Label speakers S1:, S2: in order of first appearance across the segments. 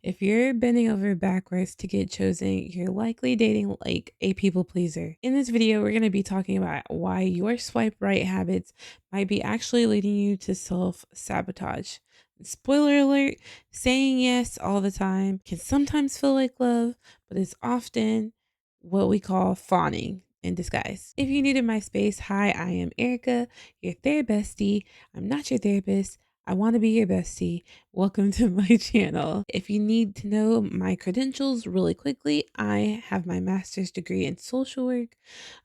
S1: If you're bending over backwards to get chosen, you're likely dating like a people pleaser. In this video, we're going to be talking about why your swipe right habits might be actually leading you to self sabotage. Spoiler alert, saying yes all the time can sometimes feel like love, but it's often what we call fawning in disguise. If you're new to my space, hi, I am Erica, your therapist bestie. I'm not your therapist. I want to be your bestie. Welcome to my channel. If you need to know my credentials really quickly, I have my master's degree in social work.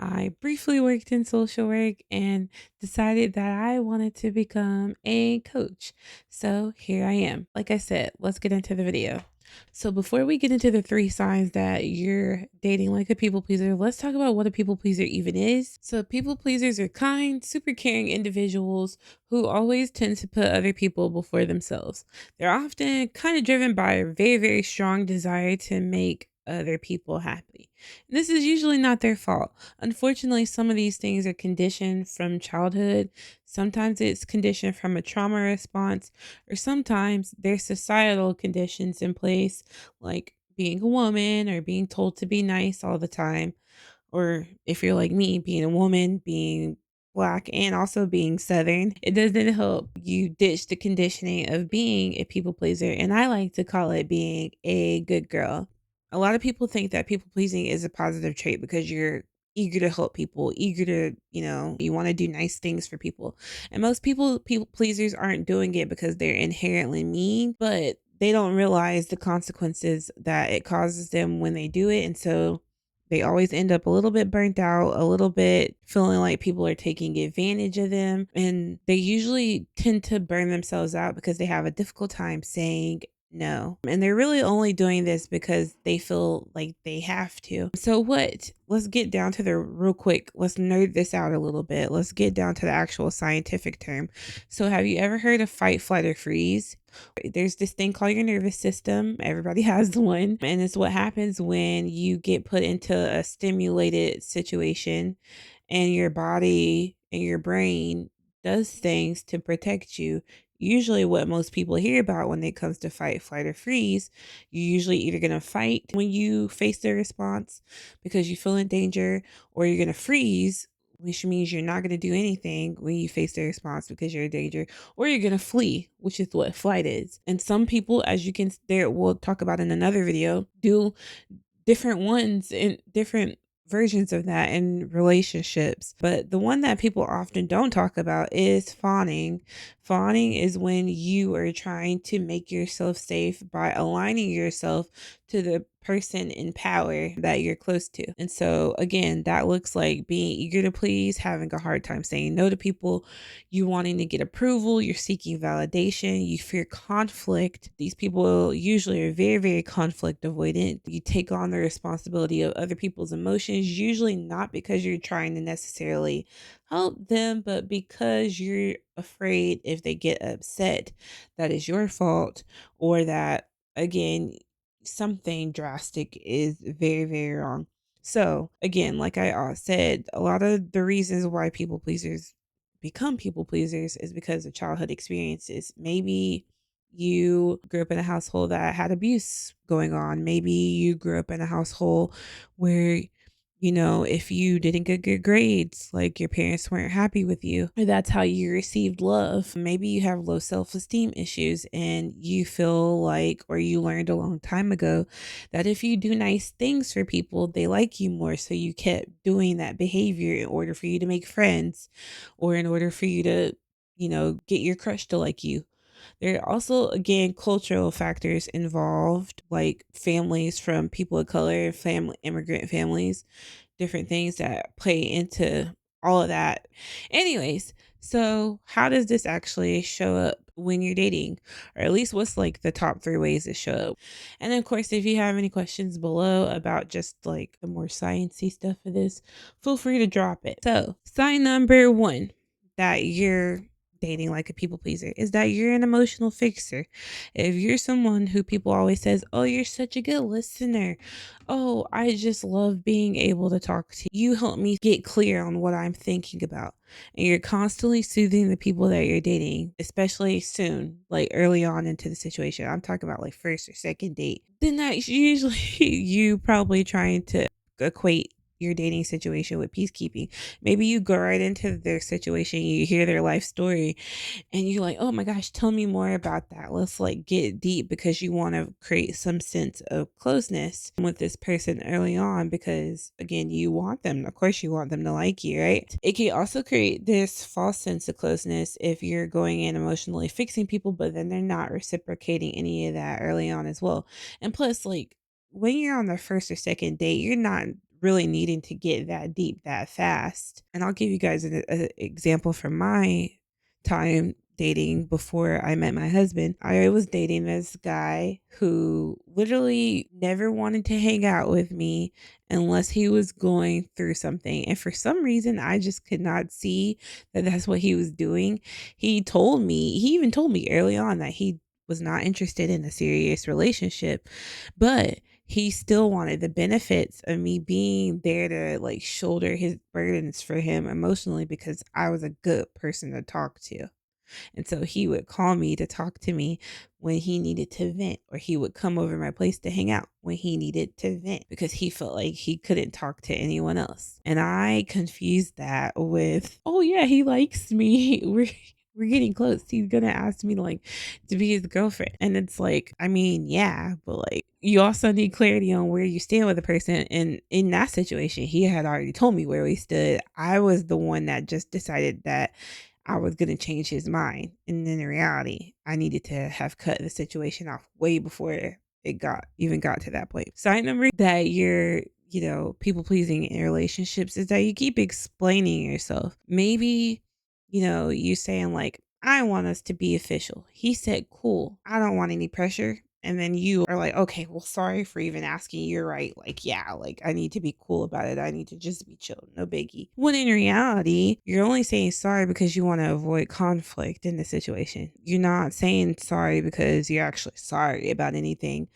S1: I briefly worked in social work and decided that I wanted to become a coach. So here I am. Like I said, let's get into the video. So before we get into the three signs that you're dating like a people pleaser, let's talk about what a people pleaser even is. So people pleasers are kind, super caring individuals who always tend to put other people before themselves. They're often kind of driven by a very, very strong desire to make other people happy. This is usually not their fault. Unfortunately, some of these things are conditioned from childhood. Sometimes it's conditioned from a trauma response, or sometimes there's societal conditions in place, like being a woman or being told to be nice all the time. Or if you're like me, being a woman, being black, and also being southern, it doesn't help you ditch the conditioning of being a people pleaser. And I like to call it being a good girl. A lot of people think that people pleasing is a positive trait because you're eager to help people, eager to, you want to do nice things for people. And most people pleasers aren't doing it because they're inherently mean, but they don't realize the consequences that it causes them when they do it. And so they always end up a little bit burnt out, a little bit feeling like people are taking advantage of them. And they usually tend to burn themselves out because they have a difficult time saying no. And they're really only doing this because they feel like they have to. So what? Let's get down to the real quick. Let's nerd this out a little bit. Let's get down to the actual scientific term. So have you ever heard of fight, flight, or freeze? There's this thing called your nervous system. Everybody has one. And it's what happens when you get put into a stimulated situation and your body and your brain does things to protect you. Usually, what most people hear about when it comes to fight, flight, or freeze, you're usually either going to fight when you face the response because you feel in danger, or you're going to freeze, which means you're not going to do anything when you face the response because you're in danger, or you're going to flee, which is what flight is. And some people, as you can, there, we'll talk about in another video, do different ones in different versions of that in relationships. But the one that people often don't talk about is fawning. Fawning is when you are trying to make yourself safe by aligning yourself to the person in power that you're close to. And so again, that looks like being eager to please, having a hard time saying no to people, you wanting to get approval, you're seeking validation, you fear conflict. These people usually are very, very conflict avoidant. You take on the responsibility of other people's emotions, usually not because you're trying to necessarily help them, but because you're afraid if they get upset, that is your fault, or that, again, something drastic is very, very wrong. So, again, like I said, a lot of the reasons why people pleasers become people pleasers is because of childhood experiences. Maybe you grew up in a household that had abuse going on. Maybe you grew up in a household where, if you didn't get good grades, like your parents weren't happy with you, or that's how you received love. Maybe you have low self-esteem issues and you feel like, or you learned a long time ago, that if you do nice things for people, they like you more. So you kept doing that behavior in order for you to make friends, or in order for you to, get your crush to like you. There are also, again, cultural factors involved, like families from people of color, family, immigrant families, different things that play into all of that. Anyways, so how does this actually show up when you're dating? Or at least what's like the top three ways it show up? And then, of course, if you have any questions below about just like the more sciencey stuff of this, feel free to drop it. So sign number one that you're dating like a people pleaser is that you're an emotional fixer. If you're someone who people always says, "Oh, you're such a good listener. Oh, I just love being able to talk to you. You help me get clear on what I'm thinking about." And you're constantly soothing the people that you're dating, especially soon, like early on into the situation. I'm talking about like first or second date. Then that's usually you probably trying to equate your dating situation with peacekeeping. Maybe you go right into their situation, you hear their life story, and you're like, "Oh my gosh, tell me more about that. Let's like get deep," because you want to create some sense of closeness with this person early on because again, you want them, of course you want them to like you, right? It can also create this false sense of closeness if you're going in emotionally fixing people, but then they're not reciprocating any of that early on as well. And plus, like when you're on the first or second date, you're not really needing to get that deep that fast. And I'll give you guys an example from my time dating before I met my husband. I was dating this guy who literally never wanted to hang out with me unless he was going through something. And for some reason, I just could not see that that's what he was doing. He even told me early on that he was not interested in a serious relationship, but he still wanted the benefits of me being there to like shoulder his burdens for him emotionally because I was a good person to talk to. And so he would call me to talk to me when he needed to vent, or he would come over my place to hang out when he needed to vent because he felt like he couldn't talk to anyone else. And I confused that with, "Oh yeah, he likes me. We're getting close. He's gonna ask me to be his girlfriend." And it's like, I mean, yeah, but like you also need clarity on where you stand with a person. And in that situation, he had already told me where we stood. I was the one that just decided that I was gonna change his mind, and then in reality, I needed to have cut the situation off way before it got to that point. Sign number that you're, people pleasing in relationships is that you keep explaining yourself. Maybe, you saying like, "I want us to be official." He said, "Cool. I don't want any pressure." And then you are like, "Okay, well, sorry for even asking. You're right. Like, yeah, like I need to be cool about it. I need to just be chill. No biggie." When in reality, you're only saying sorry because you want to avoid conflict in the situation. You're not saying sorry because you're actually sorry about anything.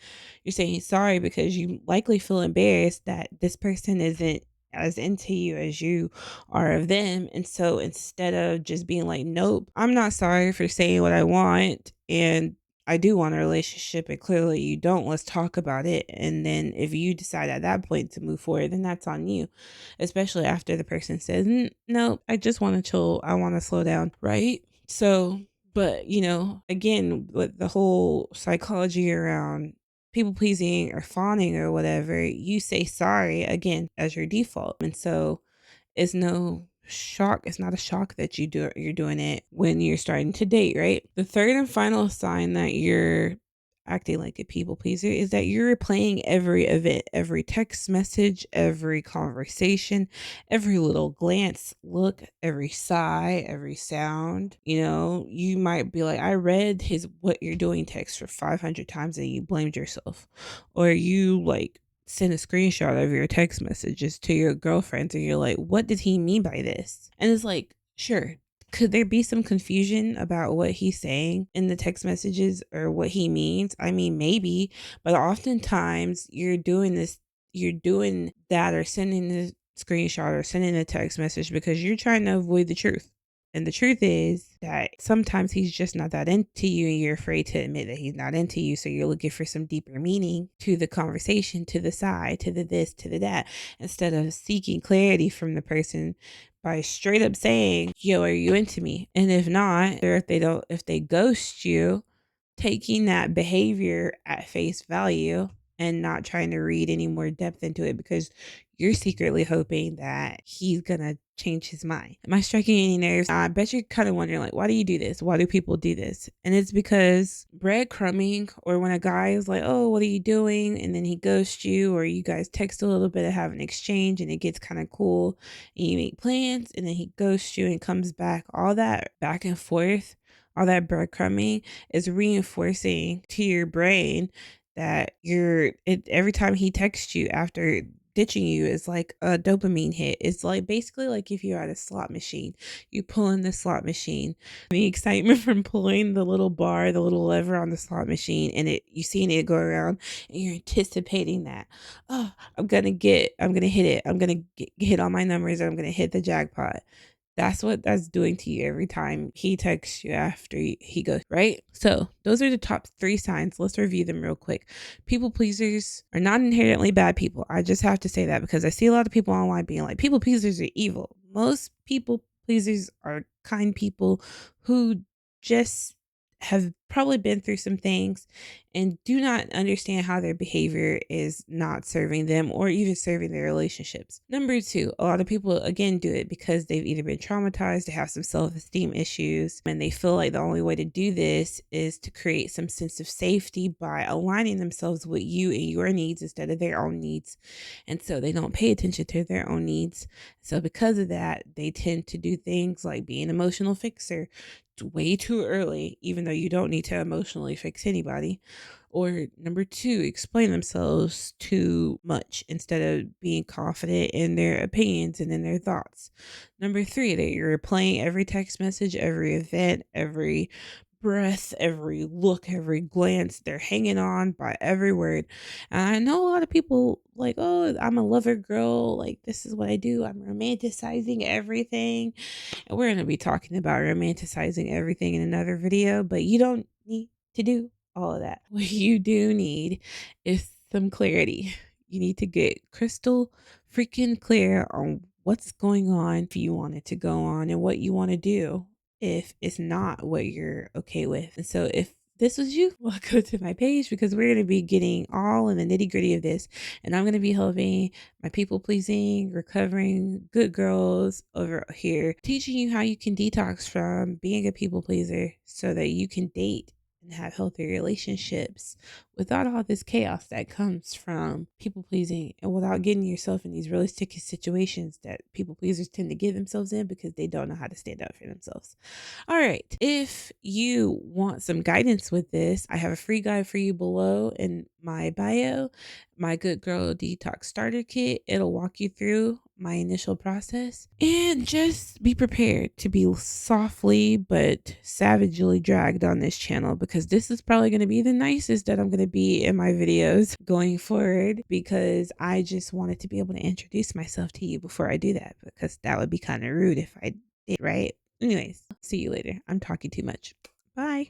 S1: You're saying sorry because you likely feel embarrassed that this person isn't as into you as you are of them. And so instead of just being like, "Nope, I'm not sorry for saying what I want, and I do want a relationship, and clearly you don't. Let's talk about it." And then if you decide at that point to move forward, then that's on you, especially after the person says, "No, I just want to chill. I want to slow down." Right. So, but again, with the whole psychology around people pleasing or fawning or whatever, you say sorry again as your default. And so it's no shock. It's not a shock that you're doing it when you're starting to date, right? The third and final sign that you're acting like a people pleaser is that you're replaying every event, every text message, every conversation, every little glance, look, every sigh, every sound. You might be like, "I read his what you're doing text for 500 times," and you blamed yourself. Or you like send a screenshot of your text messages to your girlfriends and you're like, "What did he mean by this?" And it's like, sure, could there be some confusion about what he's saying in the text messages or what he means? I mean, maybe, but oftentimes you're doing that or sending the screenshot or sending a text message because you're trying to avoid the truth. And the truth is that sometimes he's just not that into you and you're afraid to admit that he's not into you. So you're looking for some deeper meaning to the conversation, to the side, to the this, to the that, instead of seeking clarity from the person by straight up saying, "Yo, are you into me?" And if not, or if they ghost you, taking that behavior at face value and not trying to read any more depth into it because you're secretly hoping that he's gonna change his mind. Am I striking any nerves? I bet you're kind of wondering, like, why do you do this? Why do people do this? And it's because breadcrumbing, or when a guy is like, "Oh, what are you doing?" And then he ghosts you, or you guys text a little bit and have an exchange and it gets kind of cool and you make plans and then he ghosts you and comes back. All that back and forth, all that breadcrumbing is reinforcing to your brain that every time he texts you after ditching you is like a dopamine hit. It's like basically like if you're at a slot machine, you pull in the slot machine, the excitement from pulling the little bar, the little lever on the slot machine, and you seeing it go around, and you're anticipating that, oh, I'm gonna hit it, I'm gonna hit all my numbers, I'm gonna hit the jackpot. That's what that's doing to you every time he texts you after he goes, right? So, those are the top 3 signs. Let's review them real quick. People pleasers are not inherently bad people. I just have to say that because I see a lot of people online being like, people pleasers are evil. Most people pleasers are kind people who just have probably been through some things and do not understand how their behavior is not serving them or even serving their relationships. Number 2, a lot of people again do it because they've either been traumatized, they have some self-esteem issues, and they feel like the only way to do this is to create some sense of safety by aligning themselves with you and your needs instead of their own needs. And so they don't pay attention to their own needs. So because of that, they tend to do things like be an emotional fixer way too early, even though you don't need to emotionally fix anybody. Or number 2, explain themselves too much instead of being confident in their opinions and in their thoughts. Number 3, that you're replaying every text message, every event, every breath, every look, every glance. They're hanging on by every word. And I know a lot of people like, oh, I'm a lover girl. Like, this is what I do. I'm romanticizing everything. And we're going to be talking about romanticizing everything in another video, but you don't need to do all of that. What you do need is some clarity. You need to get crystal freaking clear on what's going on if you want it to go on and what you want to do if it's not what you're okay with. And so if this was you, well, go to my page because we're going to be getting all in the nitty gritty of this. And I'm going to be helping my people pleasing, recovering good girls over here, teaching you how you can detox from being a people pleaser so that you can date and have healthy relationships without all this chaos that comes from people pleasing and without getting yourself in these really sticky situations that people pleasers tend to get themselves in because they don't know how to stand up for themselves. All right. If you want some guidance with this, I have a free guide for you below in my bio, my Good Girl Detox Starter Kit. It'll walk you through my initial process and just be prepared to be softly but savagely dragged on this channel because this is probably going to be the nicest that I'm going to be in my videos going forward because I just wanted to be able to introduce myself to you before I do that because that would be kind of rude if I did, right? Anyways, see you later. I'm talking too much. Bye.